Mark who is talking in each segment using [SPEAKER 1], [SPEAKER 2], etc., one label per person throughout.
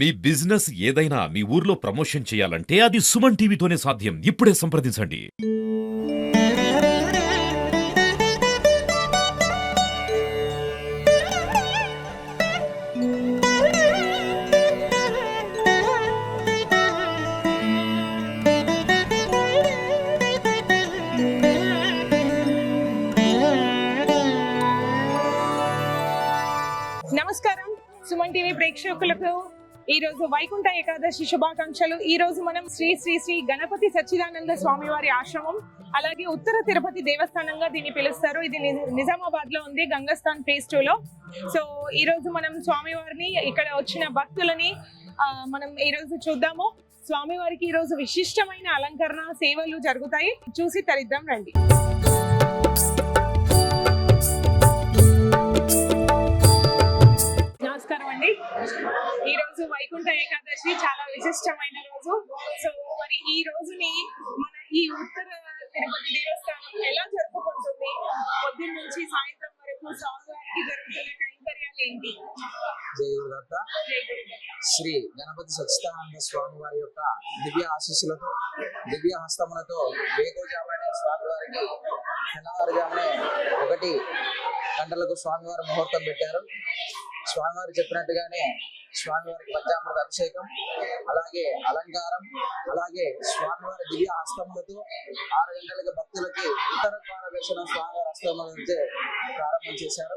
[SPEAKER 1] మీ business ఏదైనా మీ ఊర్లో promotion చేయాలంటే అది సుమన్ టీవీతోనే సాధ్యం. ఇప్పుడే సంప్రదించండి.
[SPEAKER 2] నమస్కారం సుమన్ టీవీ ప్రేక్షకులకు ఈ రోజు వైకుంఠ ఏకాదశి శుభాకాంక్షలు. ఈ రోజు మనం శ్రీ శ్రీ శ్రీ గణపతి సచ్చిదానంద స్వామి వారి ఆశ్రమం, అలాగే ఉత్తర తిరుపతి దేవస్థానంగా దీన్ని పిలుస్తారు. ఇది నిజామాబాద్ లో ఉంది, గంగస్థాన్ ఫేజ్ 2 లో. సో ఈ రోజు మనం స్వామివారిని, ఇక్కడ వచ్చిన భక్తులని మనం ఈ రోజు చూద్దాము. స్వామివారికి ఈ రోజు విశిష్టమైన అలంకరణ సేవలు జరుగుతాయి, చూసి తరిద్దాం రండి. నమస్కారం అండి. ఈ రోజు వైకుంఠ ఏకాదశి చాలా విశిష్టమైన రోజు. సో మరి ఈ రోజుని మన ఈ ఉత్తర తిరుపతి దేవస్థానం ఎలా జరుపుకుంటుంది? పొద్దున్న నుంచి సాయంత్రం వరకు స్వామివారికి జరుగుతున్న కైంకర్యాలు ఏంటి?
[SPEAKER 3] జై గురుదత్త. శ్రీ గణపతి సచ్చిదానంద స్వామి వారి యొక్క దివ్య ఆశీస్సులతో, దివ్య హస్తములతో వేకోజామునే స్వామివారికి తెల్లవారుజామునే 1 గంటలకు స్వామివారి ముహూర్తం పెట్టారు. స్వామివారు చెప్పినట్టుగానే స్వామివారికి పంచామృత అభిషేకం, అలాగే అలంకారం, అలాగే స్వామివారి దివ్య హస్తములతో 6 గంటలకు భక్తులకి ఉత్తర ద్వార దర్శనం స్వామివారి హస్తముల నుంచే ప్రారంభం చేశారు.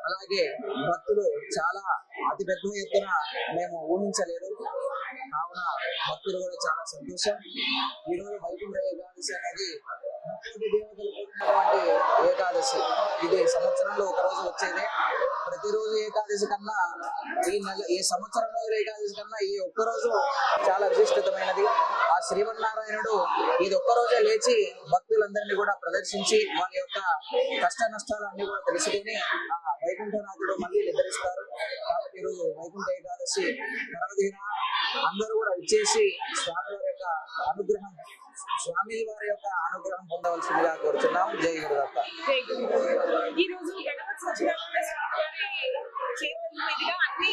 [SPEAKER 3] అలాగే భక్తులు చాలా అతి పెద్ద ఎత్తున మేము ఊహించలేదు, కావున భక్తులు కూడా చాలా సంతోషం. ఈరోజు వైకుంఠ ఏకాదశి అనేది 30 దేవతలు కూడినటువంటి ఏకాదశి. ఇది సంవత్సరంలో ఒక రోజు వచ్చేదే. ప్రతిరోజు ఏకాదశి కన్నా ఈ సంవత్సరంలో ఏకాదశి కన్నా ఈ ఒక్కరోజు చాలా విశిష్టమైనది. ఆ శ్రీమన్నారాయణుడు ఇది ఒక్కరోజే లేచి భక్తులందరినీ కూడా ప్రదర్శించి వాళ్ళ యొక్క కష్ట నష్టాలన్నీ కూడా తెలుసుకొని ఆ వైకుంఠనాథుడు మళ్ళీ నిద్రిస్తారు. కాబట్టి ఈరోజు వైకుంఠ ఏకాదశి పర్వదిన అందరూ కూడా ఇచ్చేసి స్వామివారి యొక్క అనుగ్రహం, స్వామి వారి యొక్క అనుగ్రహం పొందవలసిందిగా కోరుచున్నాం. జై గురుదత్త.
[SPEAKER 2] ఈ రోజు గణపతి సచ్చిదానంద స్వామి వారి చేతుల మీదుగా అన్ని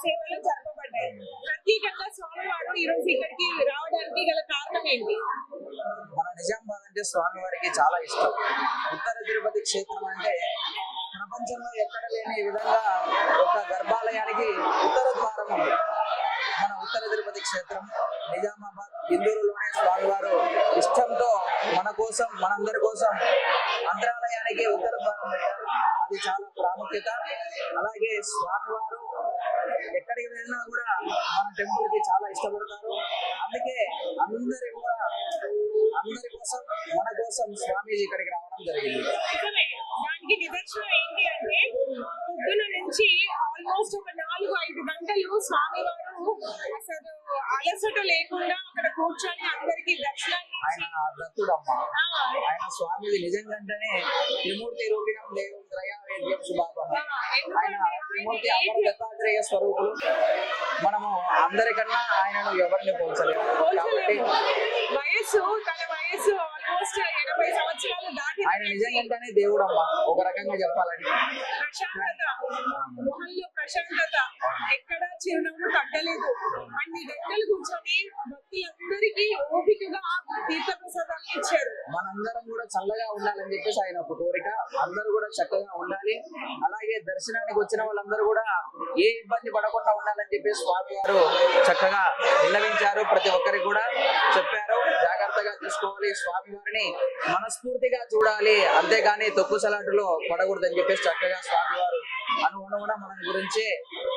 [SPEAKER 2] సేవలు జరపబడ్డాయి. ప్రత్యేకంగా స్వామివారు ఈ రోజు ఇక్కడికి రావడానికి గల కారణం ఏంటి?
[SPEAKER 3] మన నిజామాబాద్ అంటే స్వామివారికి చాలా ఇష్టం. ఉత్తర తిరుపతి క్షేత్రం అంటే ప్రపంచంలో ఎక్కడ లేని విధంగా ఒక గర్భాలయానికి ఉత్తర ద్వారం ఉంది. మన ఉత్తర తిరుపతి క్షేత్రం నిజామాబాద్ ఇందూరులోనే స్వామివారు ఇష్టంతో మన కోసం, మనందరి కోసం మంత్రాలయానికి ఉత్తర ద్వారం పెట్టారు. అది చాలా ప్రాముఖ్యత. అలాగే స్వామివారు ఎక్కడికి వెళ్ళినా కూడా మన టెంపుల్ కి చాలా ఇష్టపడతారు. అందుకే అందరి కోసం, మన కోసం స్వామీజీ ఇక్కడికి రావడం జరిగింది.
[SPEAKER 2] దానికి నిదర్శనం ఏంటి అంటే, పొద్దున నుంచి ఆల్మోస్ట్ ఒక 4-5 గంటలు స్వామివారు అసలు అలసట లేకుండా అక్కడ కూర్చొని అందరికి దర్శనాన్ని.
[SPEAKER 3] ఆయన దత్తుడమ్మ, ఆయన స్వామిది నిజంగానే త్రిమూర్తి రూపిణం దేవం త్రయా వేద్యం శుభాపం. ఆయన త్రిమూర్తి అమర దత్తాత్రేయ స్వరూపులు. మనము అందరికన్నా ఆయనను ఎవరిని పోల్చలేము. కాబట్టి
[SPEAKER 2] తన వయసు ఆల్మోస్ట్ 80 సంవత్సరాలు దాటి
[SPEAKER 3] ఆయన నిజంగానే దేవుడమ్మ. ఒక రకంగా చెప్పాలంటే
[SPEAKER 2] ప్రశాంతత, మొహంలో ప్రశాంతత, ఎక్కడ చిరునవ్వు తగ్గలేదు. అన్ని గంటలు కూర్చొని భక్తులందరికీ ఓపికగా తీర్థ ప్రసాదాన్ని ఇచ్చారు.
[SPEAKER 3] మనందరం కూడా చల్లగా ఉండాలని చెప్పేసి ఆయన ఒక కోరిక. అందరూ కూడా చక్కగా ఉండాలి. అలాగే దర్శనానికి వచ్చిన వాళ్ళందరూ కూడా ఏ ఇబ్బంది పడకుండా ఉండాలని చెప్పేసి స్వామి వారు చక్కగా విన్నవించారు. ప్రతి ఒక్కరికి కూడా చెప్పారు, జాగ్రత్తగా చూసుకోవాలి, స్వామి వారిని మనస్ఫూర్తిగా చూడాలి, అంతేగాని తొక్కుసలాటులో పడకూడదని చెప్పేసి చక్కగా స్వామి వారు అనుగుణంగా మన గురించి,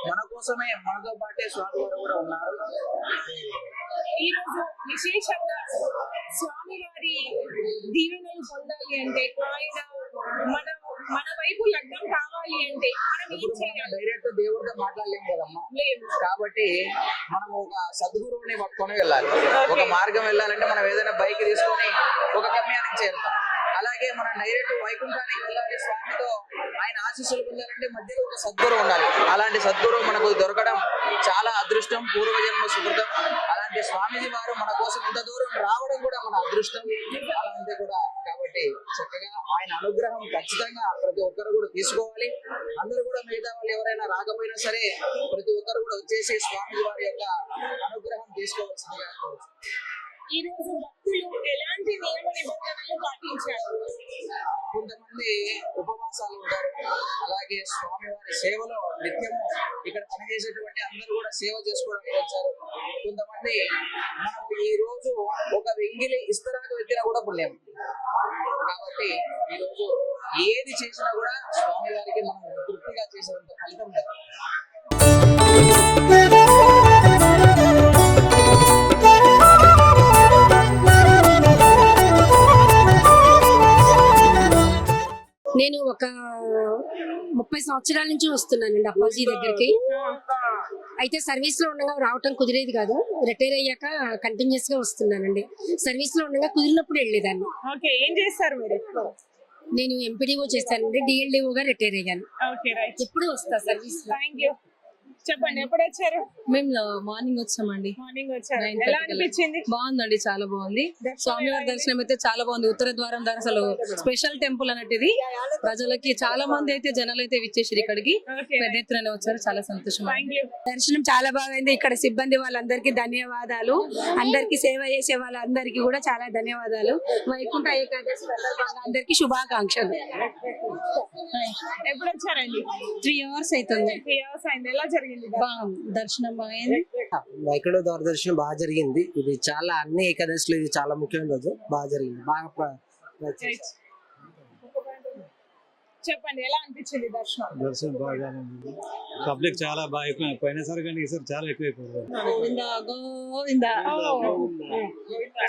[SPEAKER 3] మన కోసమే, మనతో పాటే స్వామి వారు కూడా ఉన్నారు.
[SPEAKER 2] ఈ రోజు విశేషంగా స్వామి వారి దీవెనలు పొందాలి అంటే, ఆయన మన వైపు లగ్నం కావాలి అంటే మనం ఏం చేయాలి?
[SPEAKER 3] డైరెక్ట్ దేవుడితో మాట్లాడలేము కదమ్మా. కాబట్టి మనం ఒక సద్గురువుని పట్టుకొని వెళ్ళాలి. ఒక మార్గం వెళ్ళాలంటే మనం ఏదైనా బైక్ తీసుకొని ఒక గమ్యానికి చేరుతాం. అలాగే మనం డైరెక్ట్ వైకుంఠానికి వెళ్ళాలి, స్వామితో ఆయన ఆశీస్సులు పొందాలంటే మధ్యలో ఒక సద్గురు ఉండాలి. అలాంటి సద్గురువు మనకు దొరకడం చాలా అదృష్టం, పూర్వజన్మ సుకృతం. అలాంటి స్వామీజీ వారు మన కోసం ఇంత దూరం రావడం కూడా మన అదృష్టం. అలాంటి కూడా కాబట్టి కాబట్టి చక్కగా ఆయన అనుగ్రహం ఖచ్చితంగా ప్రతి ఒక్కరు కూడా తీసుకోవాలి. అందరూ కూడా మిగతా వాళ్ళు ఎవరైనా రాకపోయినా సరే ప్రతి ఒక్కరు కూడా వచ్చేసి స్వామి వారి యొక్క అనుగ్రహం తీసుకోవాల్సిందిగా కోరుతున్నాను.
[SPEAKER 2] ఈ రోజు భక్తులు ఎలాంటి నియమ నిబంధనలు పాటించారు?
[SPEAKER 3] కొంతమంది ఉపవాసాలు ఉంటారు, అలాగే స్వామివారి సేవలో నిత్యము ఇక్కడ పనిచేసేటువంటి అందరూ కూడా సేవ చేసుకోవడానికి వచ్చారు. కొంతమంది మనం ఈ రోజు ఒక వెంగిలి ఇస్తరాకు వెతికినా కూడా పుణ్యం. కాబట్టి ఈ రోజు ఏది చేసినా కూడా స్వామివారికి మనం తృప్తిగా చేసినంత ఫలితం దక్కుతుంది.
[SPEAKER 4] నేను ఒక 30 సంవత్సరాల నుంచి వస్తున్నానండి అప్పాజీ దగ్గరికి. అయితే సర్వీస్ లో ఉండగా రావటం కుదిరేది కాదు. రిటైర్ అయ్యాక కంటిన్యూస్ గా వస్తున్నానండి. సర్వీస్ లో ఉండగా కుదిరినప్పుడు వెళ్ళేదాన్ని.
[SPEAKER 2] ఓకే, ఏం చేస్తారు మీరు?
[SPEAKER 4] నేను ఎంపీడీఓ చేశానండి, డిఎల్డిఓ గా రిటైర్ అయ్యాను.
[SPEAKER 2] Okay, right.
[SPEAKER 4] ఎప్పుడు వస్తా సర్వీస్ లో.
[SPEAKER 2] Thank you. చెప్పండి, ఎప్పుడు వచ్చారు?
[SPEAKER 5] మేము మార్నింగ్ వచ్చామండి.
[SPEAKER 2] మార్నింగ్ వచ్చారు.
[SPEAKER 5] 9:30
[SPEAKER 2] ఎలా అనిపించింది?
[SPEAKER 5] బాగుందండి, చాలా బాగుంది. స్వామివారి దర్శనం అయితే చాలా బాగుంది. ఉత్తర ద్వారం ద్వారా అసలు స్పెషల్ టెంపుల్ అన్నట్టు ఇది. ప్రజలకి చాలా మంది అయితే జనాలు అయితే విచ్చేసారు ఇక్కడికి,
[SPEAKER 2] ఓకే,
[SPEAKER 5] పెద్ద ఎత్తున వచ్చారు. చాలా సంతోషం.
[SPEAKER 2] Thank you.
[SPEAKER 4] దర్శనం చాలా బాగైంది. ఇక్కడ సిబ్బంది వాళ్ళందరికీ ధన్యవాదాలు. అందరికి సేవ చేసే వాళ్ళందరికీ కూడా చాలా ధన్యవాదాలు. వైకుంఠ ఏకాదశి సందర్భంగా అందరికీ శుభాకాంక్షలు.
[SPEAKER 2] ఎప్పుడు వచ్చారండి?
[SPEAKER 5] 3 hours అవుతుంది.
[SPEAKER 2] 3 hours అయింది. ఎలా జరిగింది?
[SPEAKER 5] బాగుంది, దర్శనం బాగైంది.
[SPEAKER 6] వైకుంఠ దూరదర్శనం బాగా జరిగింది. ఇది చాలా అన్ని ఏకాదశిలో ఇది చాలా ముఖ్యమైన రోజు. బాగా జరిగింది, బాగా
[SPEAKER 2] చెప్పండి, ఎలా అనిపించింది దర్శనం?
[SPEAKER 7] దర్శనం బాగా పబ్లిక్ చాలా బాగా ఎక్కువ పోయినసారి కానీ ఈసారి చాలా ఎక్కువైపోయింది.
[SPEAKER 5] గోవిందా గోవిందా.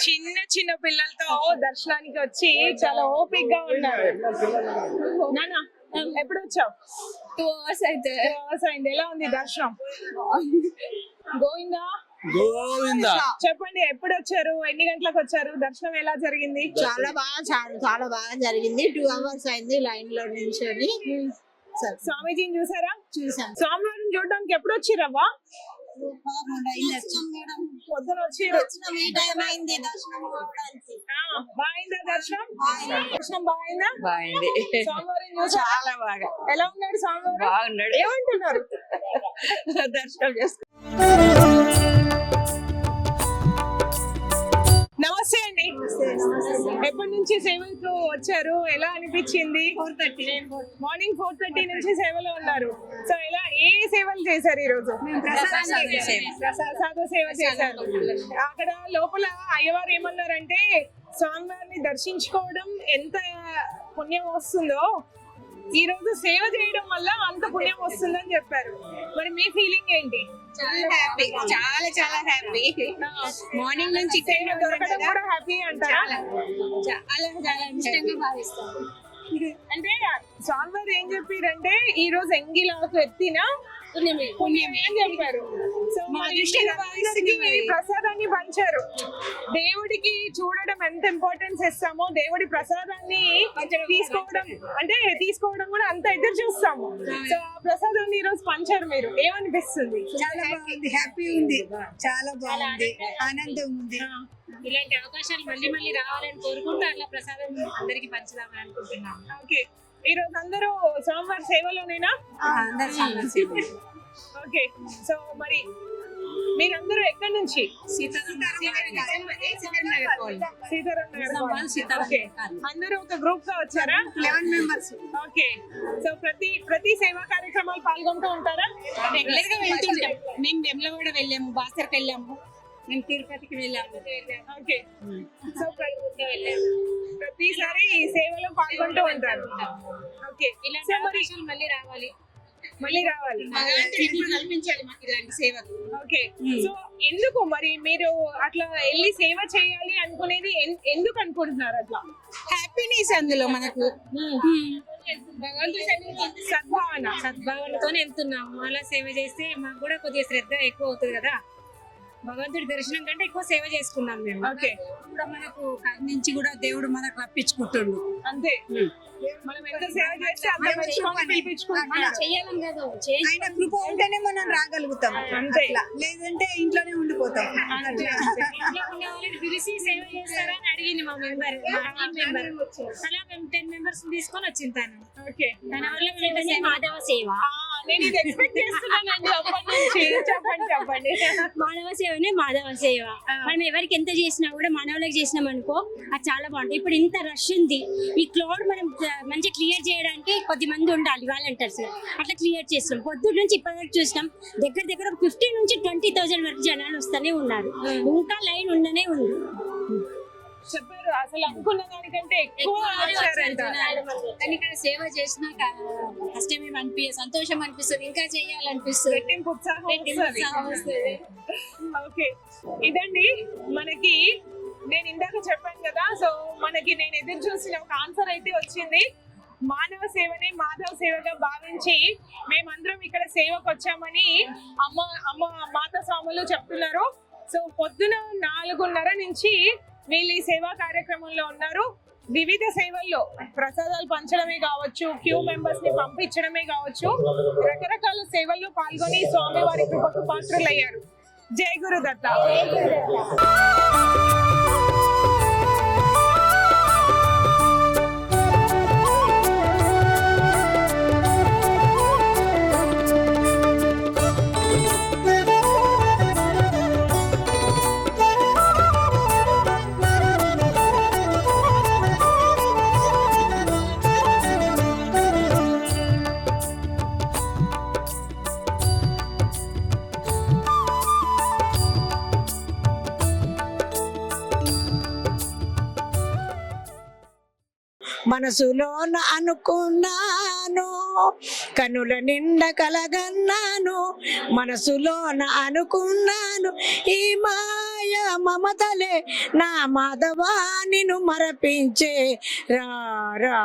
[SPEAKER 2] చిన్న చిన్న పిల్లలతో దర్శనానికి వచ్చి చాలా ఓపిక్ గా ఉన్నారు. నానా, ఎప్పుడు వచ్చావు?
[SPEAKER 5] 2 hours అయితే.
[SPEAKER 2] 2 hours అయింది. ఎలా ఉంది దర్శనం? గోవిందా
[SPEAKER 6] గోవిందా.
[SPEAKER 2] చెప్పండి, ఎప్పుడు వచ్చారు? ఎన్ని గంటలకు వచ్చారు? దర్శనం ఎలా జరిగింది?
[SPEAKER 8] చాలా బాగా జరిగింది. 2 hours అయింది లైన్ లో నిల్చొని.
[SPEAKER 2] స్వామీజీని చూసారా?
[SPEAKER 8] చూసాం.
[SPEAKER 2] స్వామివారిని చూడడానికి ఎప్పుడు వచ్చిరవ్వా? పొద్దున వచ్చి
[SPEAKER 8] అయింది దర్శనం అవ్వడానికి.
[SPEAKER 2] బాగుందా దర్శనం? దర్శనం బాగుందా?
[SPEAKER 5] బాగుంది,
[SPEAKER 2] స్వామివారిని చూసారా?
[SPEAKER 5] చాలా బాగా.
[SPEAKER 2] ఎలా ఉన్నాడు స్వామివారు?
[SPEAKER 5] బాగున్నాడు.
[SPEAKER 2] ఏమంటున్నారు?
[SPEAKER 5] దర్శనం చేసుకో.
[SPEAKER 2] నమస్తే అండి. ఎప్పటి నుంచి సేవకు వచ్చారు? ఎలా అనిపించింది?
[SPEAKER 8] 4:30
[SPEAKER 2] మార్నింగ్ 4:30 నుంచి సేవలో ఉన్నారు. సో ఎలా, ఏ సేవలు చేశారు ఈ రోజు? ప్రసాద సేవ చేశారు. అక్కడ లోపల అయ్యవారు ఏమన్నారంటే స్వామివారిని దర్శించుకోవడం ఎంత పుణ్యం వస్తుందో ఈ రోజు సేవ చేయడం వల్ల అంత పుణ్యం వస్తుందని చెప్పారు. మరి మీ ఫీలింగ్ ఏంటి?
[SPEAKER 8] చాలా హ్యాపీ. మార్నింగ్ నుంచి
[SPEAKER 2] సేవ దొరకడం కూడా హ్యాపీ అంటారా?
[SPEAKER 8] చాలా ఇష్టంగా భావిస్తాను.
[SPEAKER 2] అంటే స్వామివారు ఏం చెప్పారంటే ఈ రోజు ఎంగిలాకు ఎత్తినా పుణ్యమే అని చెప్పారు. సో
[SPEAKER 8] మా
[SPEAKER 2] మరి
[SPEAKER 8] దృష్టిలో
[SPEAKER 2] అందరికీ ఈ ప్రసాదాన్ని పంచారు. దేవుడికి చూడడం ఎంత ఇంపార్టెన్స్ ఇస్తామో దేవుడి ప్రసాదాన్ని తీసుకోవడం కూడా అంత ఎదురు చూస్తాము. సో ఆ ప్రసాదాన్ని ఈ రోజు పంచారు మీరు, ఏమనిపిస్తుంది?
[SPEAKER 8] చాలా బాగుంది, హ్యాపీ ఉంది, చాలా బాగుంది, ఆనందం ఉంది.
[SPEAKER 4] ఇలాంటి అవకాశాలు మళ్ళీ మళ్ళీ రావాలని కోరుకుంటూ అట్లా ప్రసాదం అందరికి పంచుదామని అనుకుంటున్నాం.
[SPEAKER 2] ఓకే, ఈ రోజు అందరూ స్వామివారి సేవలోనేనా? ఓకే, సో మరి మీరందరూ ఎక్కడి నుంచి? సీతారాం నగర్. ఓకే, అందరూ ఒక గ్రూప్ గా వచ్చారా?
[SPEAKER 8] 11 members.
[SPEAKER 2] ఓకే, సో ప్రతి సేవా కార్యక్రమాలు పాల్గొంటూ ఉంటారా?
[SPEAKER 4] రెగ్యులర్ గా వెళ్తుంటాం. మేము వెమ్లవాడ వెళ్ళాము, బాసర్కి వెళ్ళాము, మేము తిరుపతికి వెళ్ళాము.
[SPEAKER 2] ఓకే, సో ప్రతిసారి ఈ సేవలో పాల్గొంటూ ఉంటారు. ఓకే,
[SPEAKER 4] ఇలాంటి
[SPEAKER 2] సో మరి
[SPEAKER 4] అవకాశాలు మళ్ళీ రావాలి.
[SPEAKER 8] కల్పించాలి మాకు ఇలాంటి సేవలు.
[SPEAKER 2] ఓకే, సో ఎందుకు మరి మీరు అట్లా వెళ్ళి సేవ చేయాలి అనుకునేది ఎందుకు అనుకుంటున్నారు అట్లా?
[SPEAKER 8] హ్యాపీనెస్ అందులో మనకు.
[SPEAKER 2] సద్భావన.
[SPEAKER 4] సద్భావనతోనే వెళ్తున్నాము. అలా సేవ చేస్తే మాకు కూడా కొద్దిగా శ్రద్ధ ఎక్కువ అవుతుంది కదా. భగవంతుడి దర్శనం కంటే ఎక్కువ సేవ చేసుకున్నాం మేము.
[SPEAKER 2] ఓకే,
[SPEAKER 5] కూడా మనకు నుంచి కూడా దేవుడు మనకు రప్పించుకుంటుండు.
[SPEAKER 2] అంతే. మనం ఎంత సేవ చేస్తే అంత మంచి వాళ్ళని పిలిపించుకుంటున్నాడు.
[SPEAKER 4] చెయ్యాలని కాదు,
[SPEAKER 8] ఆయన కృప ఉంటేనే మనం రాగలుగుతాం,
[SPEAKER 2] అంతే.
[SPEAKER 8] అట్లా. లేదంటే ఇంట్లోనే ఉండిపోతాం.
[SPEAKER 2] అంతే.
[SPEAKER 4] ఇంట్లో ఉన్న వాళ్ళని పిలిచి సేవ చేస్తారా అని అడిగింది మా మెంబర్. అలా మేము 10 మెంబర్స్ తీసుకొని వచ్చింది తను.
[SPEAKER 2] ఓకే,
[SPEAKER 4] తన వల్ల సేవ మాధవ సేవ.
[SPEAKER 2] నేను ఇది ఎక్స్పెక్ట్ చేస్తున్నానండి అప్పటి నుంచి. చెప్పండి.
[SPEAKER 4] మానవ సేవనే మాధవ సేవ. మనం ఎవరికి ఎంత చేసినా కూడా మానవులకు చేసినాం అనుకో అది చాలా బాగుంటుంది. ఇప్పుడు ఇంత రష్ ఉంది, ఈ క్లౌడ్ మనం మంచిగా క్లియర్ చేయడానికి కొద్ది మంది ఉండాలి వాలంటీర్స్. అట్లా క్లియర్ చేస్తాం. పొద్దున్న నుంచి ఇప్పటివరకు చూసినాం దగ్గర దగ్గర 15 నుంచి 20,000 వరకు జనాలు వస్తూనే ఉన్నారు. ఇంకా లైన్ ఉండనే ఉంది.
[SPEAKER 2] చెప్పారు, అసలు అనుకున్న దానికంటే ఎక్కువ వచ్చారంట.
[SPEAKER 4] కానీ ఇక్కడ సేవ చేసినాక కష్టం ఏమి అనిపించదు, సంతోషం అనిపిస్తుంది, ఇంకా చేయాలనిపిస్తుంది.
[SPEAKER 2] రెట్టింపు ఉత్సాహం వస్తది. ఓకే, ఇదండి మనకి నేను ఇందాక చెప్పాను కదా. సో మనకి నేను ఎదురు చూసిన ఒక ఆన్సర్ అయితే వచ్చింది. మానవ సేవని మాధవ సేవగా భావించి మేమందరం ఇక్కడ సేవకు వచ్చామని అమ్మ మాతా స్వాములు చెప్తున్నారు. సో పొద్దున 4:30 నుంచి వీళ్ళు ఈ సేవా కార్యక్రమంలో ఉన్నారు. వివిధ సేవల్లో ప్రసాదాలు పంచడమే కావచ్చు, క్యూ మెంబర్స్ ని పంపించడమే కావచ్చు, రకరకాల సేవల్లో పాల్గొని స్వామి వారి కృపకు పాత్రులయ్యారు. జై గురుదత్త.
[SPEAKER 8] మనసులోన అనుకున్నాను, కనుల నిండా కలగన్నాను. మనసులోన అనుకున్నాను, ఈ మాయ మమతలే నా మాధవా నిన్ను మరపించే. రా రా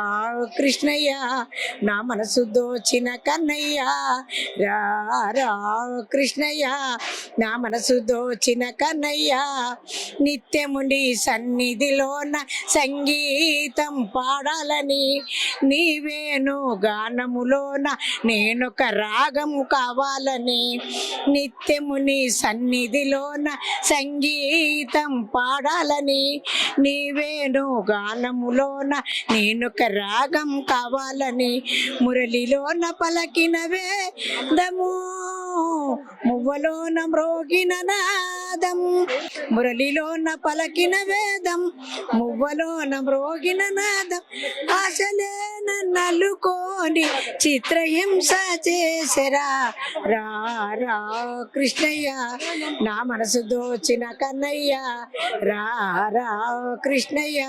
[SPEAKER 8] కృష్ణయ్య నా మనసు దోచిన కన్నయ్య. రా రా కృష్ణయ్య నా మనసు దోచిన కన్నయ్య. నిత్యము నీ సన్నిధిలోన సంగీతం పాడాలని, నీవేను గానములోన నేనొక రాగము కావాలని. నిత్యము నీ సన్నిధిలోన సంగీతం పాడాలని, నీవేను గానములోన నేనొక రాగం కావాలని. మురళిలోన పలకిన వేదము, మువ్వలోన మ్రోగిన నాదం. మురళిలోన పలకిన వేదం, మువ్వలోన మ్రోగిన నాదం. ఆశలే నన్నుకోని చిత్రహింస చేసరా. రా రా కృష్ణయ్య నా మనసు దోచిన కన్నయ్య. రా రా కృష్ణయ్య.